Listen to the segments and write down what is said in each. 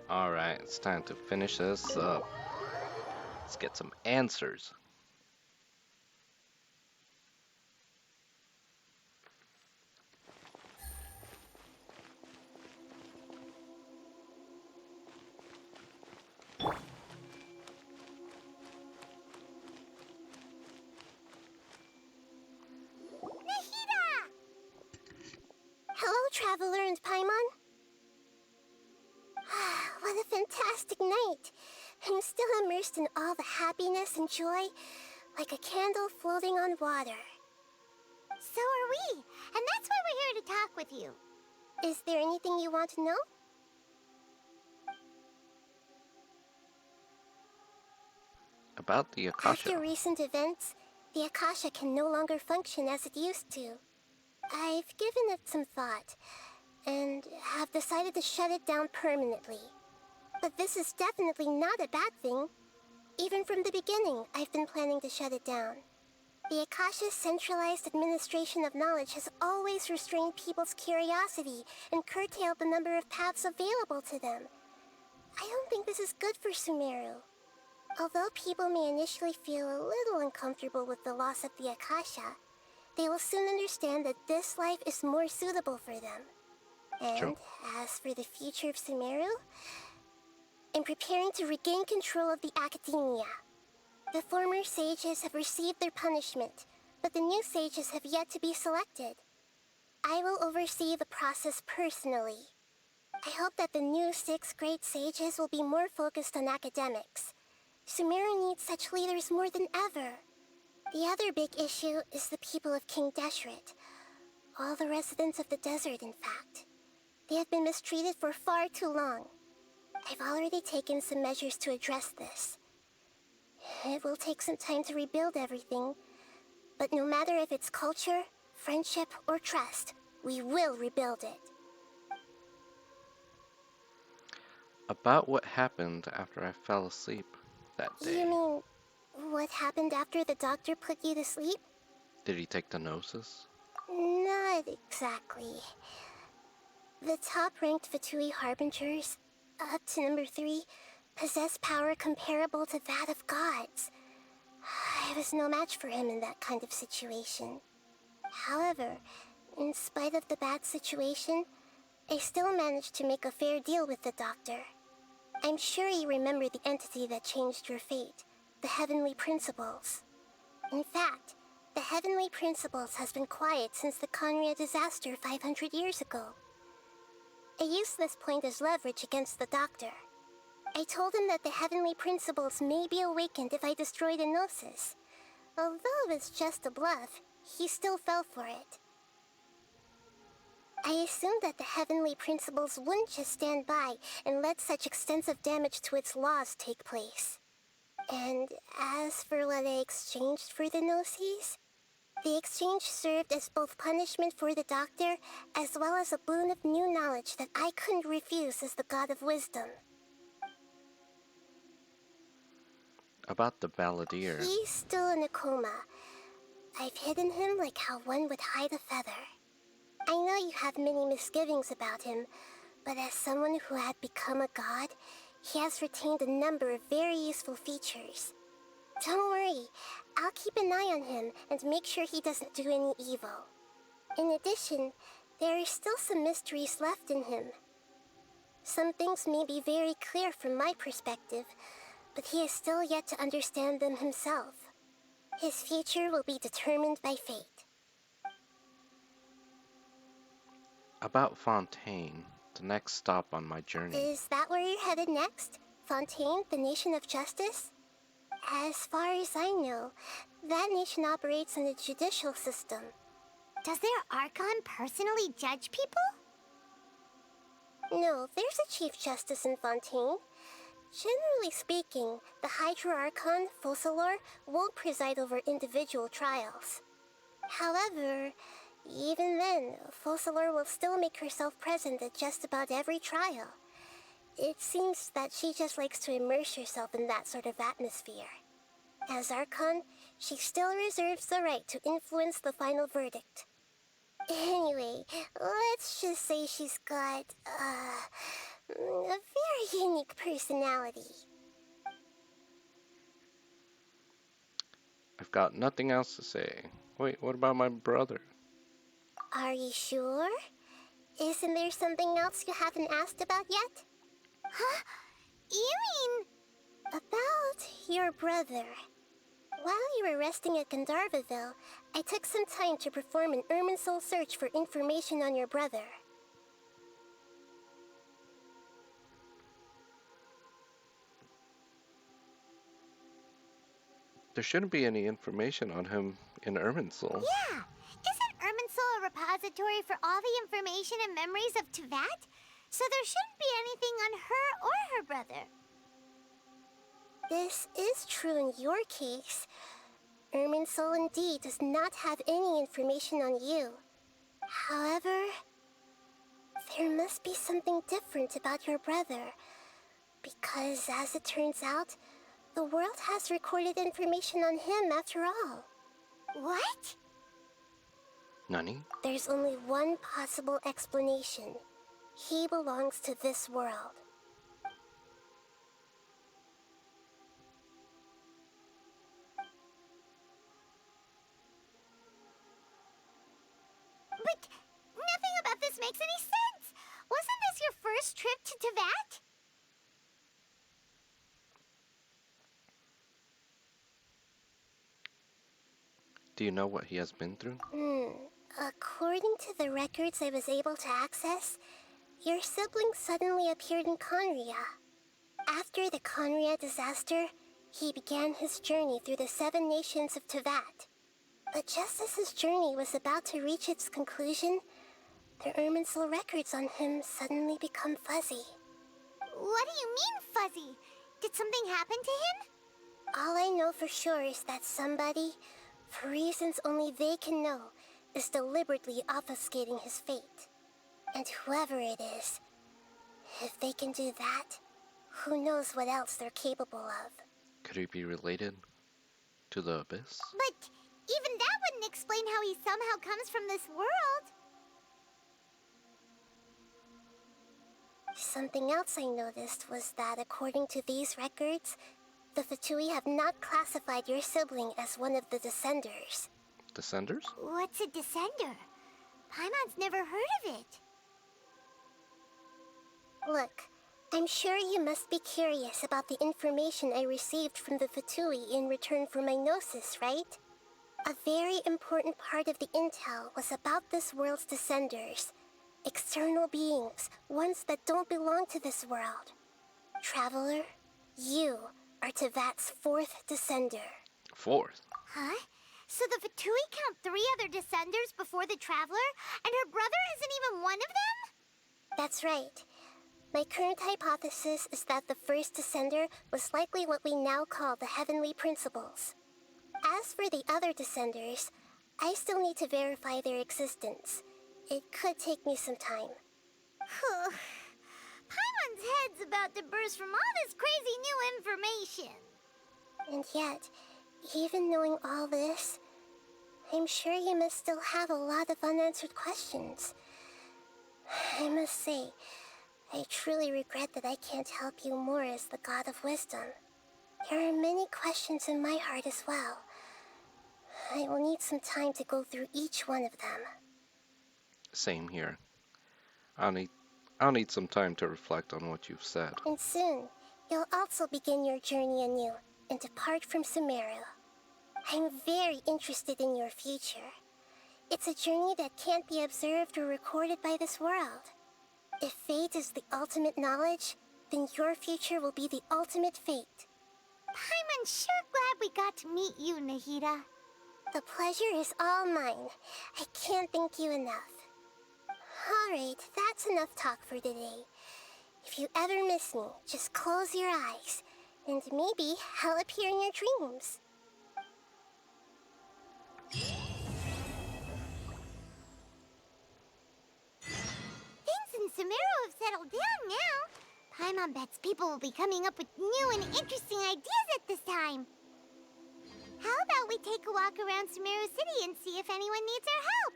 Alright, it's time to finish this up. Let's get some answers. Nahida! Hello, Traveler and Paimon. What a fantastic night. I'm still immersed in all the happiness and joy, like a candle floating on water. So are we, and that's why we're here to talk with you. Is there anything you want to know? About the Akasha. After recent events, the Akasha can no longer function as it used to. I've given it some thought, and have decided to shut it down permanently. But this is definitely not a bad thing. Even from the beginning, I've been planning to shut it down. The Akasha's centralized administration of knowledge has always restrained people's curiosity and curtailed the number of paths available to them. I don't think this is good for Sumeru. Although people may initially feel a little uncomfortable with the loss of the Akasha, they will soon understand that this life is more suitable for them. And True. as for the future of Sumeru, I'm preparing to regain control of the academia. The former sages have received their punishment, but the new sages have yet to be selected. I will oversee the process personally. I hope that the new 6 great sages will be more focused on academics. Sumeru needs such leaders more than ever. The other big issue is the people of King Deshret. All the residents of the desert, in fact. They have been mistreated for far too long. I've already taken some measures to address this. It will take some time to rebuild everything, but no matter if it's culture, friendship, or trust, we will rebuild it. About what happened after I fell asleep that day. You mean, what happened after the doctor put you to sleep? Did he take the gnosis? Not exactly. The top-ranked Fatui Harbingers, up to number 3, possess power comparable to that of gods. I was no match for him in that kind of situation. However, in spite of the bad situation, I still managed to make a fair deal with the doctor. I'm sure you remember the entity that changed your fate, the Heavenly Principles. In fact, the Heavenly Principles has been quiet since the Conria disaster 500 years ago. I used this point as leverage against the doctor. I told him that the Heavenly Principles may be awakened if I destroy the Gnosis. Although it's just a bluff, he still fell for it. I assumed that the Heavenly Principles wouldn't just stand by and let such extensive damage to its laws take place. And as for what I exchanged for the Gnosis, the exchange served as both punishment for the doctor as well as a boon of new knowledge that I couldn't refuse as the God of Wisdom. About the balladeer. He's still in a coma. I've hidden him like how one would hide a feather. I know you have many misgivings about him, but as someone who had become a god, he has retained a number of very useful features. Don't worry, I'll keep an eye on him and make sure he doesn't do any evil. In addition, there are still some mysteries left in him. Some things may be very clear from my perspective, but he is still yet to understand them himself. His future will be determined by fate. About Fontaine, the next stop on my journey. Is that where you're headed next? Fontaine, the nation of justice? As far as I know, that nation operates on a judicial system. Does their Archon personally judge people? No, there's a Chief Justice in Fontaine. Generally speaking, the Hydra Archon, Focalor, won't preside over individual trials. However, even then, Focalor will still make herself present at just about every trial. It seems that she just likes to immerse herself in that sort of atmosphere. As Archon, she still reserves the right to influence the final verdict. Anyway, let's just say she's got, a very unique personality. I've got nothing else to say. Wait, what about my brother? Are you sure? Isn't there something else you haven't asked about yet? Huh? You mean... About your brother. While you were resting at Gandharvaville, I took some time to perform an Irminsul search for information on your brother. There shouldn't be any information on him in Irminsul. Yeah! Isn't Irminsul a repository for all the information and memories of Teyvat? So there shouldn't be anything on her or her brother. This is true in your case. Irminsul indeed does not have any information on you. However, there must be something different about your brother. Because as it turns out, the world has recorded information on him after all. What? Nani? There's only one possible explanation. He belongs to this world. But nothing about this makes any sense! Wasn't this your first trip to Teyvat? Do you know what he has been through? According to the records I was able to access, your sibling suddenly appeared in Conria. After the Conria disaster, he began his journey through the 7 nations of Teyvat. But just as his journey was about to reach its conclusion, the Irminsul records on him suddenly become fuzzy. What do you mean, fuzzy? Did something happen to him? All I know for sure is that somebody, for reasons only they can know, is deliberately obfuscating his fate. And whoever it is, if they can do that, who knows what else they're capable of. Could he be related to the Abyss? But even that wouldn't explain how he somehow comes from this world. Something else I noticed was that according to these records, the Fatui have not classified your sibling as one of the Descenders. Descenders? What's a descender? Paimon's never heard of it. Look, I'm sure you must be curious about the information I received from the Fatui in return for my gnosis, right? A very important part of the intel was about this world's Descenders. External beings, ones that don't belong to this world. Traveler, you are Teyvat's 4th Descender. 4th? Huh? So the Fatui count 3 other Descenders before the Traveler, and her brother isn't even one of them? That's right. My current hypothesis is that the first Descender was likely what we now call the Heavenly Principles. As for the other Descenders, I still need to verify their existence. It could take me some time. Paimon's head's about to burst from all this crazy new information. And yet, even knowing all this, I'm sure you must still have a lot of unanswered questions. I must say, I truly regret that I can't help you more as the God of Wisdom. There are many questions in my heart as well. I will need some time to go through each one of them. Same here. I'll need some time to reflect on what you've said. And soon, you'll also begin your journey anew and depart from Sumeru. I'm very interested in your future. It's a journey that can't be observed or recorded by this world. If fate is the ultimate knowledge, then your future will be the ultimate fate. Paimon's sure glad we got to meet you, Nahida. The pleasure is all mine. I can't thank you enough. Alright, that's enough talk for today. If you ever miss me, just close your eyes, and maybe I'll appear in your dreams. Things in Sumeru have settled down now. Paimon bets people will be coming up with new and interesting ideas at this time. How about we take a walk around Sumeru City and see if anyone needs our help?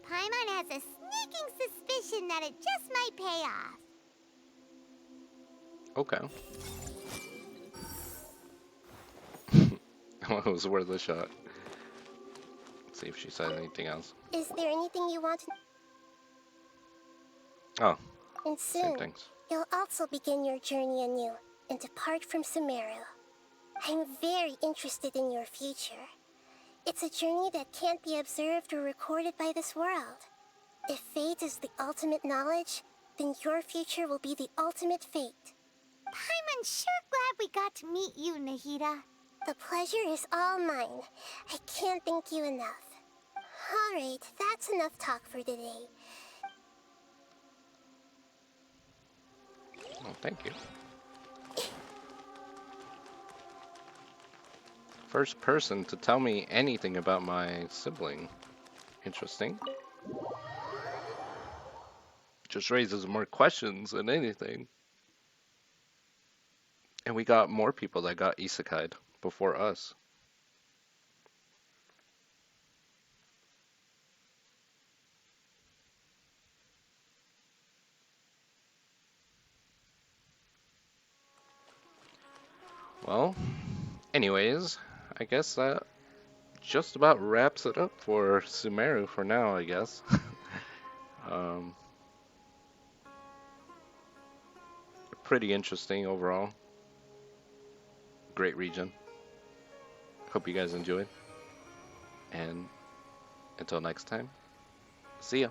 Paimon has a sneaking suspicion that it just might pay off. Okay. It was worth a shot. Let's see if she said anything else. Is there anything you want to... Oh, And same soon, things. you'll also begin your journey anew and depart from Sumeru. I'm very interested in your future. It's a journey that can't be observed or recorded by this world. If fate is the ultimate knowledge, then your future will be the ultimate fate. I'm sure glad we got to meet you, Nahida. The pleasure is all mine. I can't thank you enough. Alright, that's enough talk for today. Oh, thank you. First person to tell me anything about my sibling. Interesting. Just raises more questions than anything. And we got more people that got isekai'd before us. Well, anyways, I guess that just about wraps it up for Sumeru for now, I guess. um, Pretty interesting overall. Great region. Hope you guys enjoyed. And until next time, see ya.